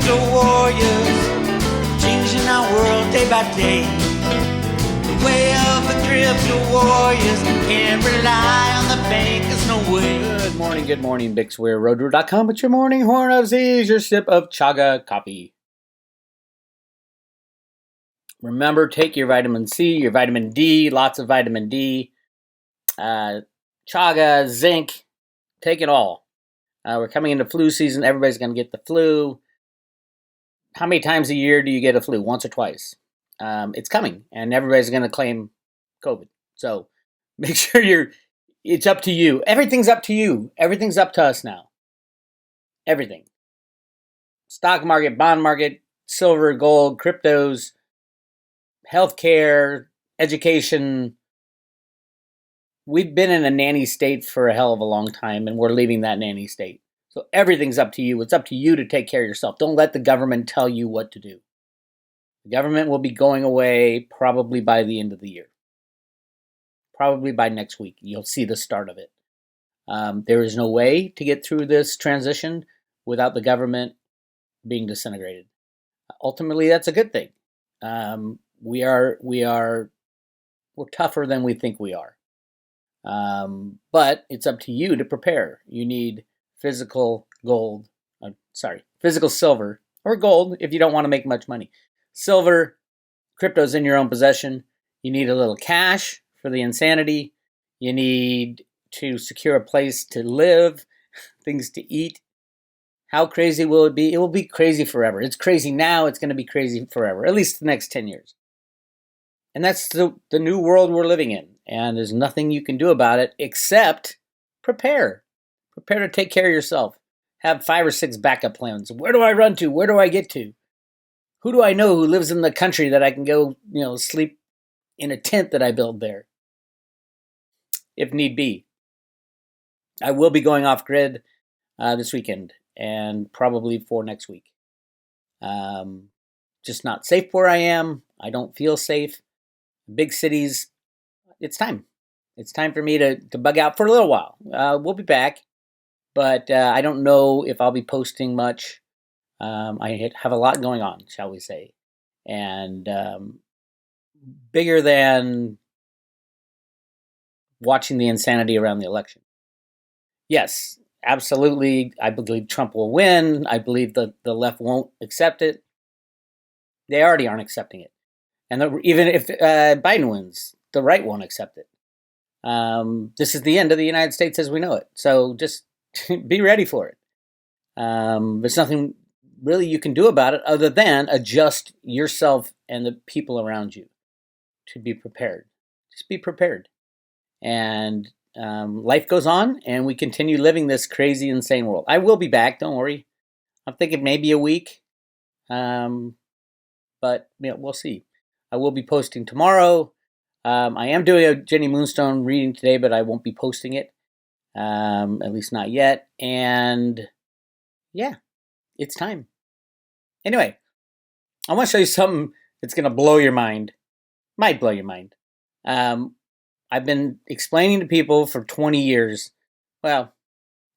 crypto warriors, changing our world day by day. The way of the crypto warriors, can't rely on the bankers, no way. Good morning, Weir, roadrunner.com with your morning horn of Z's, your sip of chaga coffee. Remember, take your vitamin C, your vitamin D, lots of vitamin D, chaga, zinc, take it all. We're coming into flu season. Everybody's going to get the flu. How many times a year do you get a flu? Once or twice? It's coming, and everybody's going to claim COVID. So make sure it's up to you. Everything's up to you. Everything's up to us now. Everything. Stock market, bond market, silver, gold, cryptos, healthcare, education. We've been in a nanny state for a hell of a long time, and we're leaving that nanny state. So everything's up to you. It's up to you to take care of yourself. Don't let the government tell you what to do. The government will be going away probably by the end of the year. Probably by next week. You'll see the start of it. There is no way to get through this transition without the government being disintegrated. Ultimately, that's a good thing. We're tougher than we think we are. But it's up to you to prepare. You need physical silver or gold if you don't want to make much money. Silver, crypto's in your own possession. You need a little cash for the insanity. You need to secure a place to live, things to eat. How crazy will it be? It will be crazy forever. It's crazy now. It's going to be crazy forever, at least the next 10 years. And that's the new world we're living in. And there's nothing you can do about it except prepare. Prepare to take care of yourself. Have 5 or 6 backup plans. Where do I run to? Where do I get to? Who do I know who lives in the country that I can go, sleep in a tent that I built there? If need be. I will be going off grid this weekend and probably for next week. Just not safe where I am. I don't feel safe. Big cities, it's time. It's time for me to bug out for a little while. We'll be back, but I don't know if I'll be posting much. I have a lot going on, shall we say, and bigger than watching the insanity around the election. Yes, absolutely. I believe Trump will win. I believe the left won't accept it. They already aren't accepting it. And even if Biden wins, the right won't accept it. This is the end of the United States as we know it. So just be ready for it. There's nothing really you can do about it other than adjust yourself and the people around you to be prepared. Just be prepared. And life goes on, and we continue living this crazy, insane world. I will be back. Don't worry. I'm thinking maybe a week. But we'll see. I will be posting tomorrow. I am doing a Jenny Moonstone reading today, but I won't be posting it. At least not yet. And yeah, it's time. Anyway, I want to show you something that's going to blow your mind. Might blow your mind. I've been explaining to people for 20 years. Well,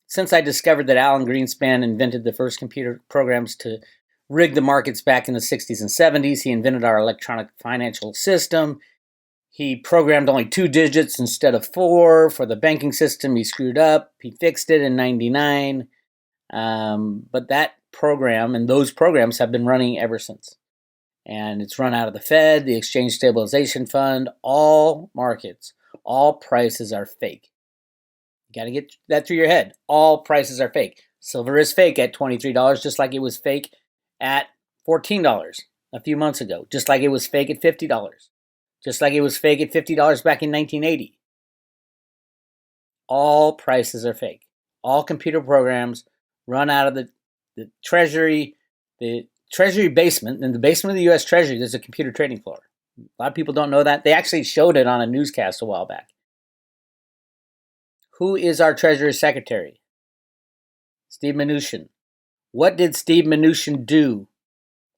since I discovered that Alan Greenspan invented the first computer programs to rig the markets back in the 60s and 70s. He invented our electronic financial system. He programmed only 2 digits instead of 4 for the banking system. He screwed up. He fixed it in 99. But that program and those programs have been running ever since. And it's run out of the Fed, the Exchange Stabilization Fund, all markets. All prices are fake. You got to get that through your head. All prices are fake. Silver is fake at $23, just like it was fake at $14 a few months ago, just like it was fake at $50, just like it was fake at $50 back in 1980. All prices are fake. All computer programs run out of the Treasury basement. In the basement of the U.S. Treasury, there's a computer trading floor. A lot of people don't know that. They actually showed it on a newscast a while back. Who is our Treasury Secretary? Steve Mnuchin. What did Steve Mnuchin do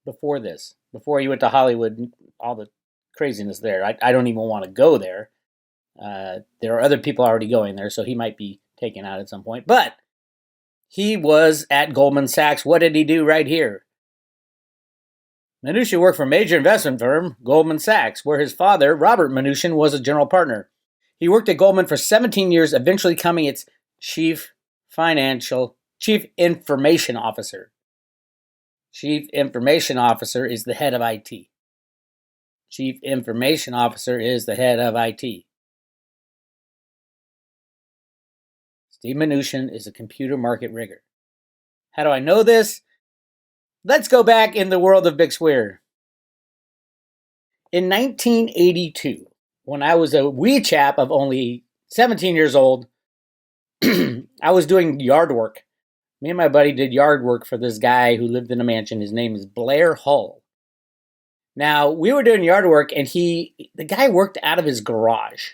before this? Before he went to Hollywood and all the craziness there. I don't even want to go there. There are other people already going there, so he might be taken out at some point. But he was at Goldman Sachs. What did he do right here? Mnuchin worked for a major investment firm, Goldman Sachs, where his father, Robert Mnuchin, was a general partner. He worked at Goldman for 17 years, eventually becoming its chief information officer. Chief information officer is the head of IT. Chief information officer is the head of IT. Steve Mnuchin is a computer market rigger. How do I know this? Let's go back in the world of Bix Weir. In 1982, when I was a wee chap of only 17 years old, I was doing yard work. Me and my buddy did yard work for this guy who lived in a mansion. His name is Blair Hull. Now, we were doing yard work, and the guy worked out of his garage.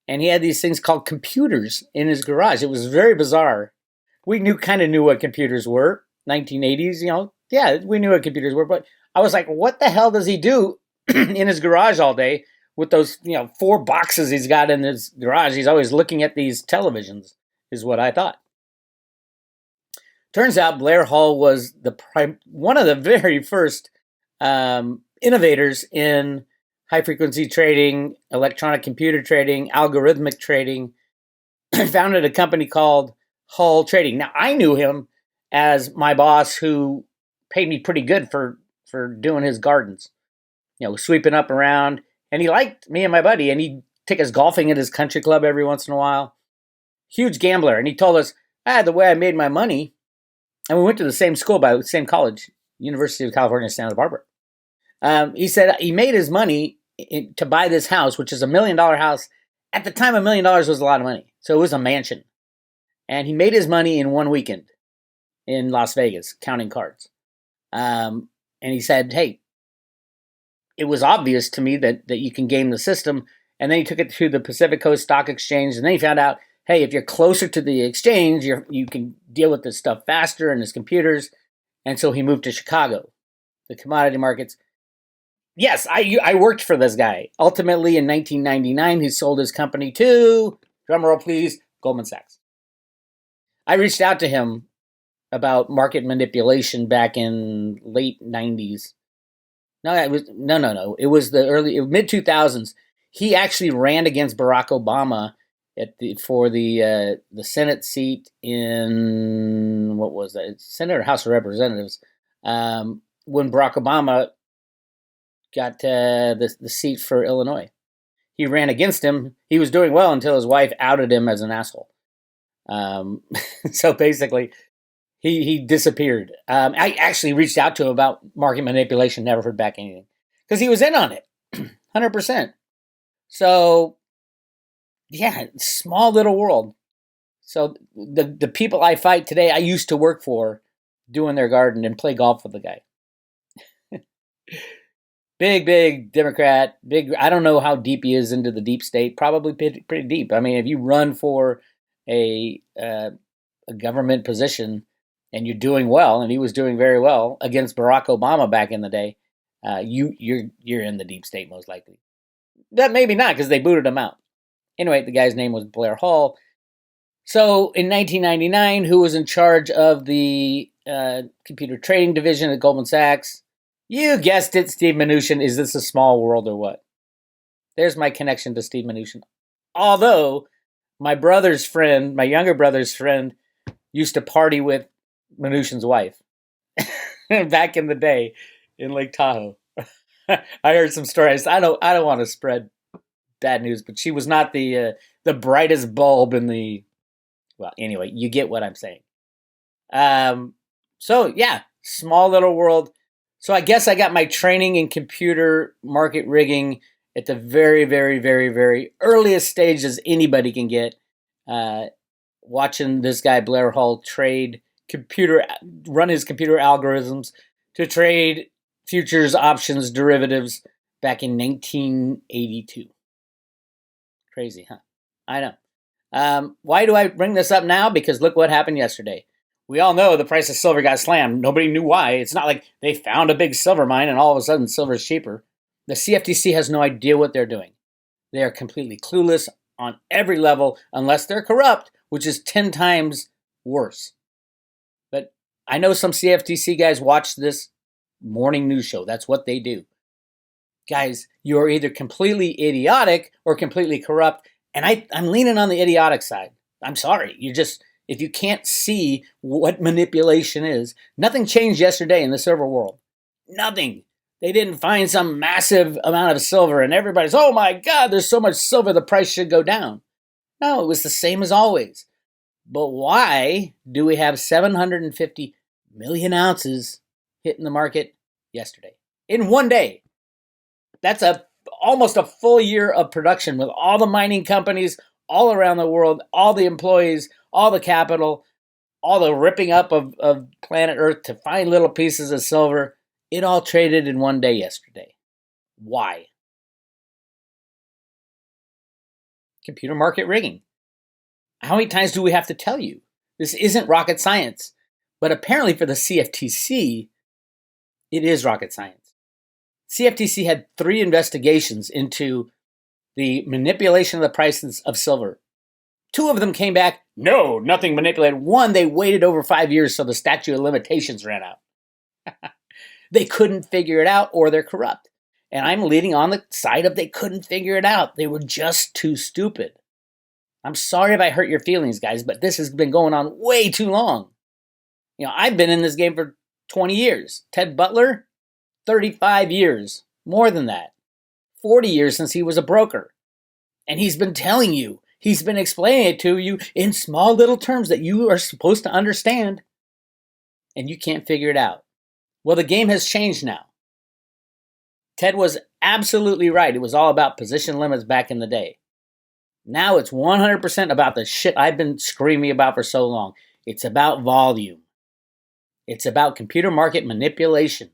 And he had these things called computers in his garage. It was very bizarre. We kind of knew what computers were. 1980s, yeah, we knew what computers were. But I was like, what the hell does he do in his garage all day with those, 4 boxes he's got in his garage? He's always looking at these televisions, is what I thought. Turns out Blair Hull was one of the very first innovators in high-frequency trading, electronic computer trading, algorithmic trading. Founded a company called Hull Trading. Now, I knew him as my boss who paid me pretty good for doing his gardens, sweeping up around. And he liked me and my buddy, and he'd take us golfing at his country club every once in a while. Huge gambler. And he told us, the way I made my money, and we went to the same school, the same college, University of California, Santa Barbara. He said he made his money to buy this house, which is $1 million house. At the time, $1 million was a lot of money. So it was a mansion. And he made his money in one weekend in Las Vegas, counting cards. And he said, hey, it was obvious to me that you can game the system. And then he took it to the Pacific Coast Stock Exchange. And then he found out, hey, if you're closer to the exchange, you can deal with this stuff faster and his computers. And so he moved to Chicago, the commodity markets. Yes, I worked for this guy. Ultimately, in 1999, he sold his company to, drumroll please, Goldman Sachs. I reached out to him about market manipulation back in late 90s. No. It was the mid 2000s. He actually ran against Barack Obama for the Senate seat in, what was that? Senate or House of Representatives. When Barack Obama got the seat for Illinois. He ran against him. He was doing well until his wife outed him as an asshole. So basically, he disappeared. I actually reached out to him about market manipulation, never heard back anything. Because he was in on it, 100%. So, yeah, small little world. So the people I fight today, I used to work for doing their garden and play golf with the guy. Big Democrat, I don't know how deep he is into the deep state, probably pretty deep. I mean, if you run for a government position and you're doing well, and he was doing very well against Barack Obama back in the day, you're in the deep state most likely. That maybe not, because they booted him out. Anyway, the guy's name was Blair Hull. So in 1999, who was in charge of the computer trading division at Goldman Sachs? You guessed it, Steve Mnuchin. Is this a small world or what? There's my connection to Steve Mnuchin. Although my younger brother's friend, used to party with Mnuchin's wife back in the day in Lake Tahoe. I heard some stories. I don't want to spread bad news, but she was not the brightest bulb in the. Well, anyway, you get what I'm saying. So yeah, small little world. So I guess I got my training in computer market rigging at the very, very, very, very earliest stages anybody can get. Watching this guy Blair Hull run his computer algorithms to trade futures, options, derivatives back in 1982. Crazy, huh? I know. Why do I bring this up now? Because look what happened yesterday. We all know the price of silver got slammed. Nobody knew why. It's not like they found a big silver mine and all of a sudden silver is cheaper. The CFTC has no idea what they're doing. They are completely clueless on every level unless they're corrupt, which is 10 times worse. But I know some CFTC guys watch this morning news show. That's what they do. Guys, you're either completely idiotic or completely corrupt. And I'm leaning on the idiotic side. I'm sorry. If you can't see what manipulation is, nothing changed yesterday in the silver world. Nothing. They didn't find some massive amount of silver and everybody's, oh my God, there's so much silver, the price should go down. No, it was the same as always. But why do we have 750 million ounces hitting the market yesterday? In one day. That's almost a full year of production with all the mining companies all around the world, all the employees, all the capital, all the ripping up of planet Earth to find little pieces of silver. It all traded in one day yesterday. Why? Computer market rigging. How many times do we have to tell you? This isn't rocket science. But apparently for the CFTC, it is rocket science. CFTC had 3 investigations into the manipulation of the prices of silver. 2 of them came back, no, nothing manipulated. 1, they waited over 5 years so the statute of limitations ran out. They couldn't figure it out or they're corrupt. And I'm leading on the side of they couldn't figure it out. They were just too stupid. I'm sorry if I hurt your feelings, guys, but this has been going on way too long. I've been in this game for 20 years. Ted Butler, 35 years. More than that. 40 years since he was a broker. And he's been telling you, he's been explaining it to you in small little terms that you are supposed to understand. And you can't figure it out. Well, the game has changed now. Ted was absolutely right. It was all about position limits back in the day. Now it's 100% about the shit I've been screaming about for so long. It's about volume. It's about computer market manipulation.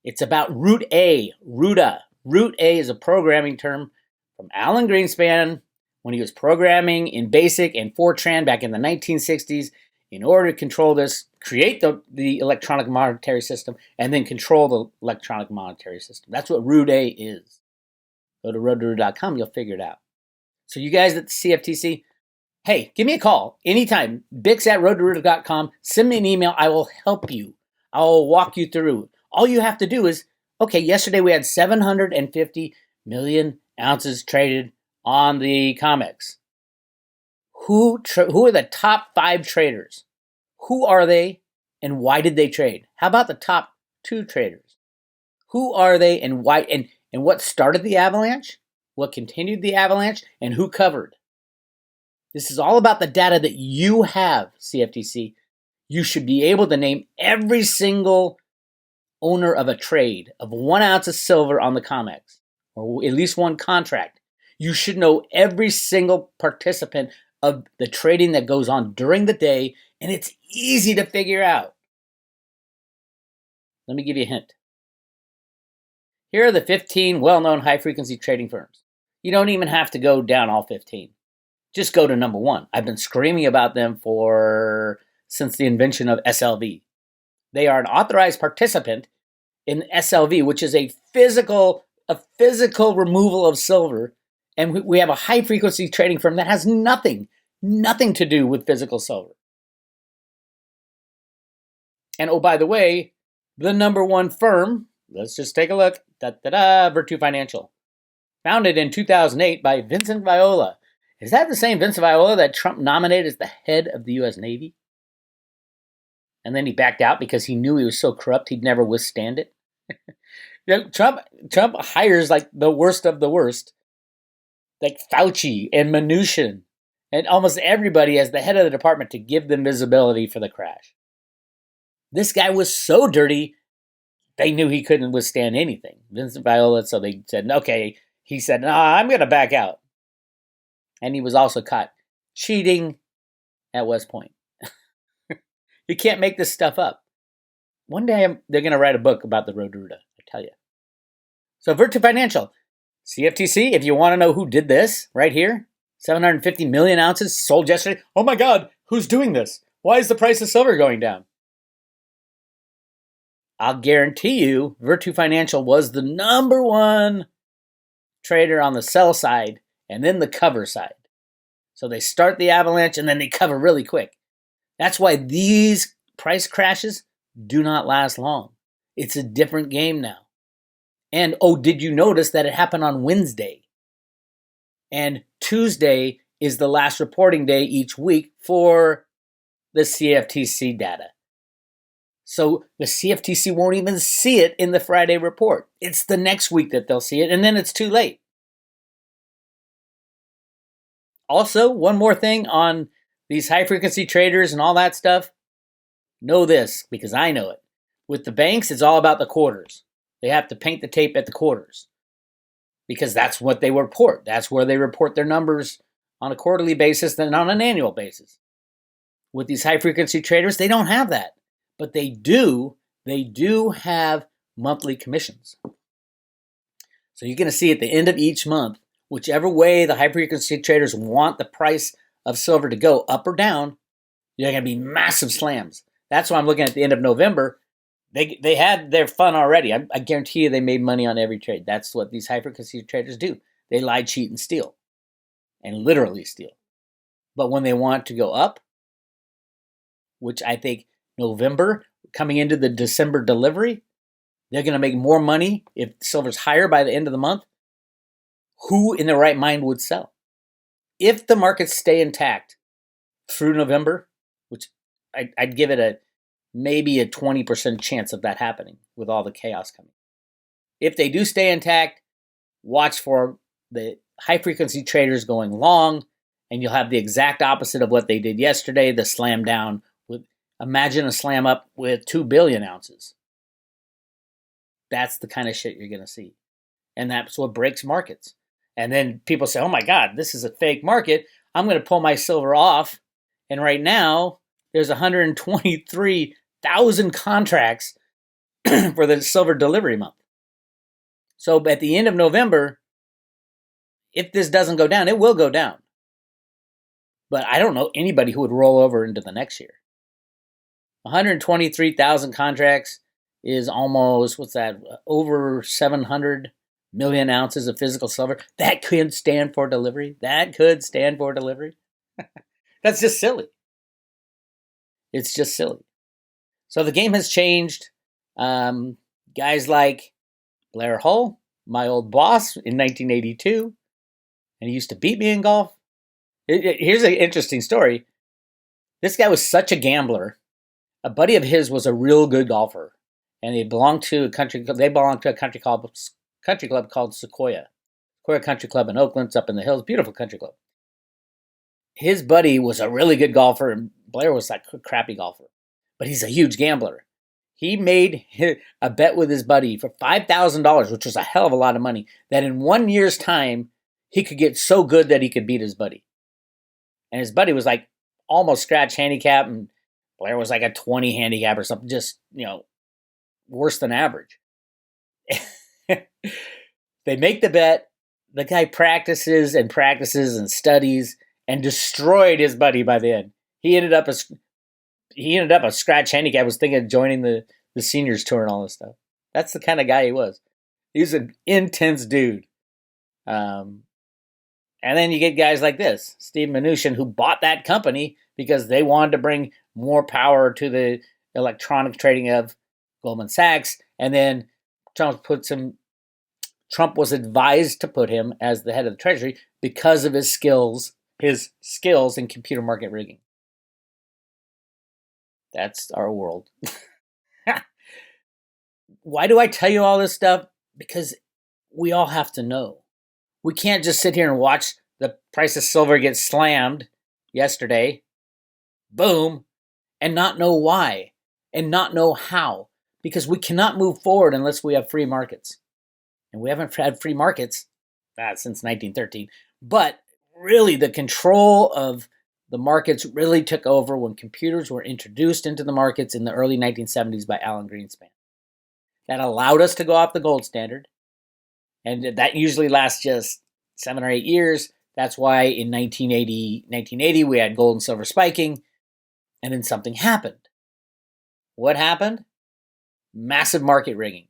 It's about Root A, RUTA. Root A is a programming term from Alan Greenspan when he was programming in BASIC and Fortran back in the 1960s in order to control this, create the electronic monetary system, and then control the electronic monetary system. That's what Root A is. Go to roadtoroot.com, you'll figure it out. So you guys at the CFTC, hey, give me a call anytime. bix@roadtoroot.com. Send me an email. I will help you. I will walk you through. All you have to do is, okay, yesterday we had 750 million ounces traded on the COMEX. Who are the top 5 traders? Who are they and why did they trade? How about the top 2 traders? Who are they and why? And what started the avalanche? What continued the avalanche? And who covered? This is all about the data that you have, CFTC. You should be able to name every single owner of a trade of 1 ounce of silver on the COMEX, or at least one contract. You should know every single participant of the trading that goes on during the day, and it's easy to figure out. Let me give you a hint. Here are the 15 well-known high-frequency trading firms. You don't even have to go down all 15. Just go to number 1. I've been screaming about them since the invention of SLV. They are an authorized participant in SLV, which is a physical removal of silver. And we have a high-frequency trading firm that has nothing to do with physical silver. And oh, by the way, the number 1 firm, let's just take a look, Virtu Financial. Founded in 2008 by Vincent Viola. Is that the same Vincent Viola that Trump nominated as the head of the U.S. Navy? And then he backed out because he knew he was so corrupt he'd never withstand it. Trump hires like the worst of the worst. Like Fauci and Mnuchin and almost everybody as the head of the department to give them visibility for the crash. This guy was so dirty, they knew he couldn't withstand anything. Vincent Viola, so they said, okay. He said, I'm going to back out. And he was also caught cheating at West Point. You can't make this stuff up. One day they're going to write a book about the Road to Ruta, I tell you. So Virtu Financial, CFTC, if you want to know who did this right here, 750 million ounces sold yesterday. Oh my God, who's doing this? Why is the price of silver going down? I'll guarantee you Virtu Financial was the number 1 trader on the sell side and then the cover side. So they start the avalanche and then they cover really quick. That's why these price crashes do not last long. It's a different game now. And oh, did you notice that it happened on Wednesday? And Tuesday is the last reporting day each week for the CFTC data. So the CFTC won't even see it in the Friday report. It's the next week that they'll see it, and then it's too late. Also, one more thing on these high-frequency traders and all that stuff. Know this, because I know it. With the banks, it's all about the quarters. They have to paint the tape at the quarters because that's what they report. That's where they report their numbers on a quarterly basis and on an annual basis. With these high-frequency traders, they don't have that. But they do have monthly commissions. So you're going to see at the end of each month, whichever way the high-frequency traders want the price of silver to go, up or down, you're going to be massive slams. That's why I'm looking at the end of November. They had their fun already. I guarantee you they made money on every trade. That's what these high-frequency traders do. They lie, cheat, and steal. And literally steal. But when they want to go up, which I think November, coming into the December delivery, they're going to make more money if silver's higher by the end of the month. Who in their right mind would sell? If the markets stay intact through November, which I'd give it maybe a 20% chance of that happening with all the chaos coming. If they do stay intact, watch for the high-frequency traders going long, and you'll have the exact opposite of what they did yesterday, the slam down. Imagine a slam up with 2 billion ounces. That's the kind of shit you're going to see. And that's what breaks markets. And then people say, oh my God, this is a fake market. I'm going to pull my silver off. And right now, there's 123,000 contracts for the silver delivery month. So at the end of November, if this doesn't go down, it will go down. But I don't know anybody who would roll over into the next year. 123,000 contracts is almost, over 700 million ounces of physical silver. That could stand for delivery. That's just silly. It's just silly. So the game has changed. Guys like Blair Hull, my old boss in 1982, and he used to beat me in golf. Here's an interesting story. This guy was such a gambler. A buddy of his was a real good golfer, and they belonged to a country country club called Sequoia Country Club in Oakland. It's up in the hills, beautiful country club. His buddy was a really good golfer, and Blair was like a crappy golfer, but he's a huge gambler. He made a bet with his buddy for $5,000, which was a hell of a lot of money, that in 1 year's time, he could get so good that he could beat his buddy. And his buddy was like almost scratch handicap, and Blair was like a 20 handicap or something, just, worse than average. They make the bet. The guy practices and studies and destroyed his buddy by the end. He ended up a scratch handicap, was thinking of joining the seniors tour and all this stuff. That's the kind of guy he was. He was an intense dude. And then you get guys like this, Steve Mnuchin, who bought that company because they wanted to bring more power to the electronic trading of Goldman Sachs. And then Trump was advised to put him as the head of the Treasury because of his skills in computer market rigging. That's our world. Why do I tell you all this stuff? Because we all have to know. We can't just sit here and watch the price of silver get slammed yesterday, boom, and not know why and not know how. Because we cannot move forward unless we have free markets. And we haven't had free markets since 1913. But really, the control of the markets really took over when computers were introduced into the markets in the early 1970s by Alan Greenspan. That allowed us to go off the gold standard. And that usually lasts just 7 or 8 years. That's why in 1980 we had gold and silver spiking. And then something happened. What happened? Massive market rigging.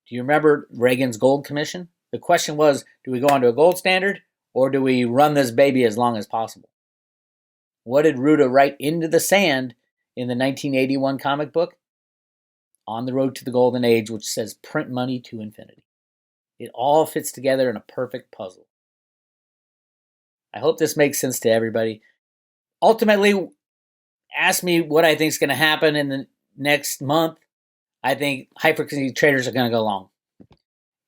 Do you remember Reagan's Gold Commission? The question was, do we go onto a gold standard or do we run this baby as long as possible? What did Ruta write into the sand in the 1981 comic book? on the road to the golden age, which says print money to infinity. It all fits together in a perfect puzzle. I hope this makes sense to everybody. Ultimately, ask me what I think is going to happen in the next month. I think high-frequency traders are going to go long.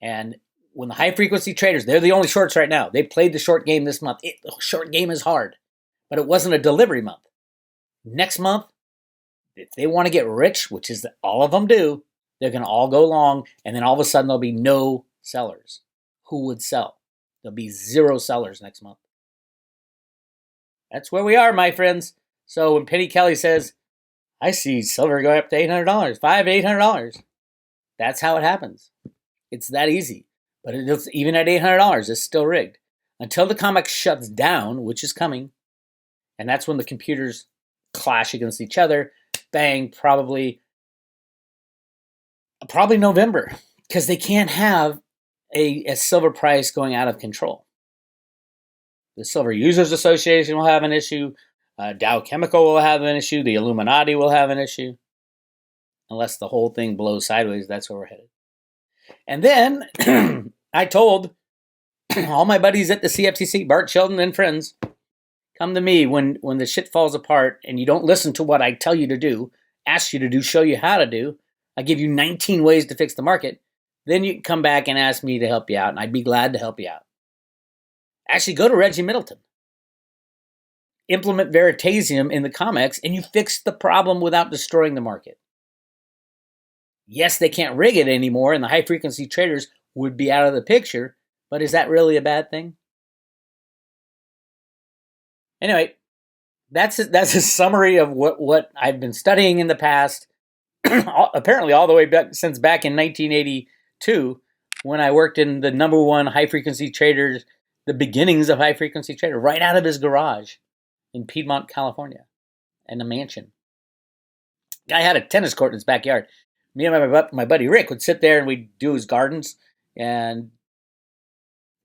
And when the high-frequency traders, they're the only shorts right now. They played the short game this month. The short game is hard, but it wasn't a delivery month. Next month, if they want to get rich, which is all of them do, they're going to all go long, and then all of a sudden there'll be no sellers. Who would sell? There'll be 0 sellers next month. That's where we are, my friends. So when Penny Kelly says, I see silver going up to $800, $500 to $800, that's how it happens. It's that easy. But it's, even at $800, it's still rigged. Until the COMEX shuts down, which is coming, and that's when the computers clash against each other, bang, probably November, because they can't have a silver price going out of control. The Silver Users Association will have an issue. Dow Chemical will have an issue. The Illuminati will have an issue. Unless the whole thing blows sideways, that's where we're headed. And then I told all my buddies at the CFTC, Bart Sheldon and friends, come to me when the shit falls apart and you don't listen to what I tell you to do, ask you to do, show you how to do. I give you 19 ways to fix the market. Then you can come back and ask me to help you out, and I'd be glad to help you out. Actually, go to Reggie Middleton. Implement Veritasium in the COMEX, and you fix the problem without destroying the market. Yes, they can't rig it anymore, and the high-frequency traders would be out of the picture, but is that really a bad thing? Anyway, that's a summary of what I've been studying in the past, apparently all the way back since back in 1982, when I worked in the #1 high-frequency traders, the beginnings of high-frequency trader, right out of his garage in Piedmont, California, in a mansion. Guy had a tennis court in his backyard. Me and my buddy Rick would sit there and we'd do his gardens, and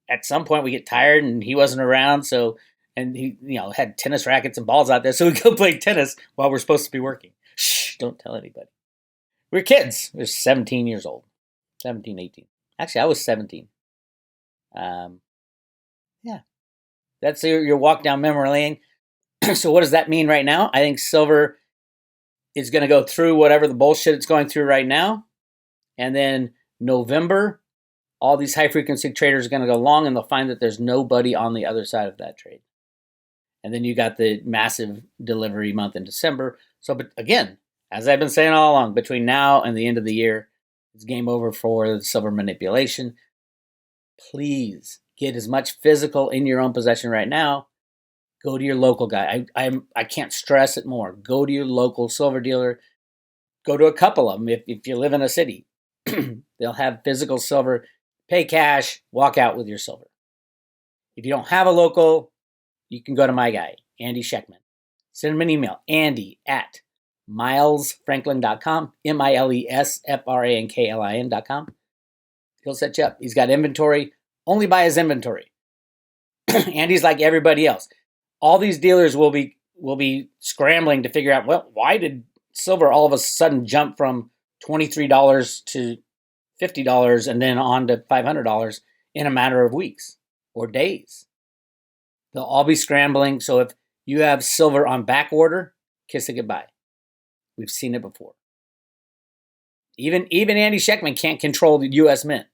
at some point we get tired and he wasn't around, and he had tennis rackets and balls out there, so we'd go play tennis while we're supposed to be working. Shh, don't tell anybody. We were kids. We were 17 years old. 17, 18. Actually, I was 17. Yeah. That's your walk down memory lane. So what does that mean right now? I think silver is going to go through whatever the bullshit it's going through right now. And then November, all these high-frequency traders are going to go long, and they'll find that there's nobody on the other side of that trade. And then you got the massive delivery month in December. So, but again, as I've been saying all along, between now and the end of the year, it's game over for the silver manipulation. Please get as much physical in your own possession right now. Go to your local guy. I can't stress it more. Go to your local silver dealer. Go to a couple of them if you live in a city. They'll have physical silver. Pay cash. Walk out with your silver. If you don't have a local, you can go to my guy, Andy Scheckman. Send him an email, andy@milesfranklin.com, milesfranklin.com. He'll set you up. He's got inventory. Only buy his inventory. Andy's like everybody else. All these dealers will be scrambling to figure out, well, why did silver all of a sudden jump from $23 to $50 and then on to $500 in a matter of weeks or days? They'll all be scrambling. So if you have silver on back order, kiss it goodbye. We've seen it before. Even Andy Scheckman can't control the U.S. Mint.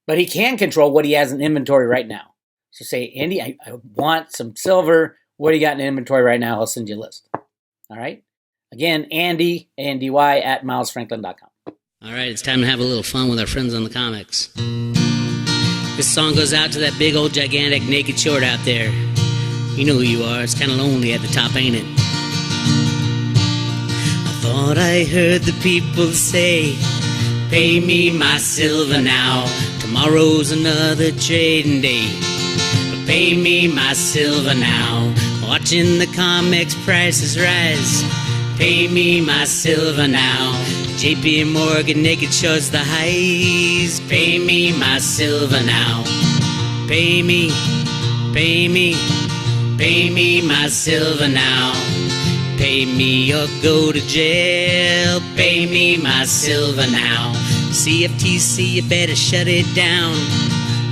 But he can control what he has in inventory right now. So say, Andy, I want some silver. What do you got in inventory right now? I'll send you a list. All right? Again, Andy, A-N-D-Y, @milesfranklin.com. All right, it's time to have a little fun with our friends on the COMEX. This song goes out to that big old gigantic naked short out there. You know who you are. It's kind of lonely at the top, ain't it? I thought I heard the people say, pay me my silver now. Tomorrow's another trading day. But pay me my silver now. Watching the COMEX prices rise. Pay me my silver now. JP Morgan naked shorts the highs. Pay me my silver now. Pay me, pay me, pay me my silver now. Pay me or go to jail. Pay me me my silver now. CFTC, you better shut it down.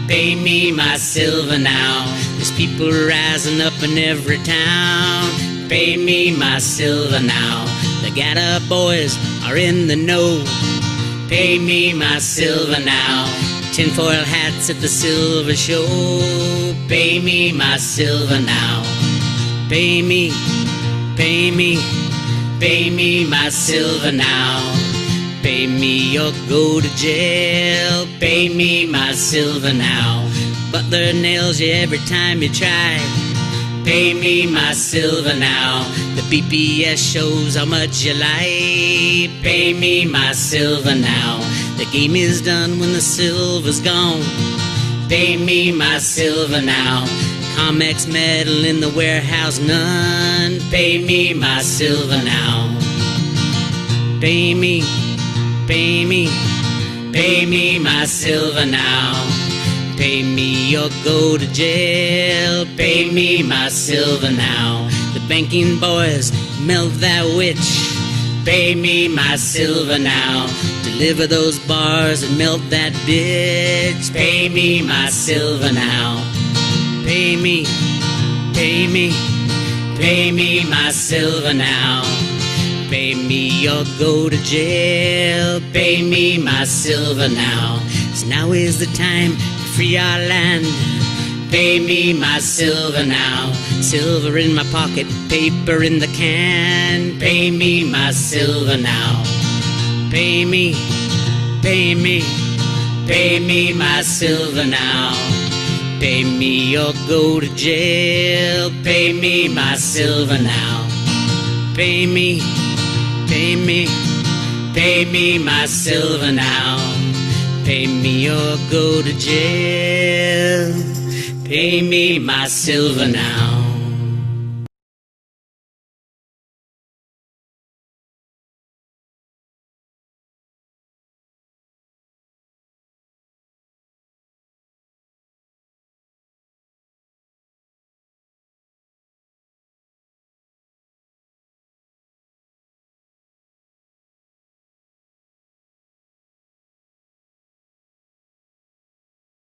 Pay me my silver now. There's people rising up in every town. Pay me my silver now. The Gatta boys are in the know. Pay me my silver now. Tinfoil hats at the silver show. Pay me my silver now. Pay me, pay me, pay me my silver now. Pay me or go to jail. Pay me my silver now. Butler nails you every time you try. Pay me my silver now. The BPS shows how much you lie. Pay me my silver now. The game is done when the silver's gone. Pay me my silver now. Comex medal in the warehouse, none. Pay me my silver now. Pay me, pay me, pay me my silver now. Pay me or go to jail. Pay me my silver now. The banking boys melt that witch. Pay me my silver now. Deliver those bars and melt that bitch. Pay me my silver now. Pay me, pay me, pay me my silver now. Pay me or go to jail. Pay me my silver now. 'Cause now is the time to free our land. Pay me my silver now. Silver in my pocket, paper in the can. Pay me my silver now. Pay me, pay me, pay me my silver now. Pay me or go to jail. Pay me my silver now. Pay me, pay me, pay me my silver now. Pay me or go to jail. Pay me my silver now.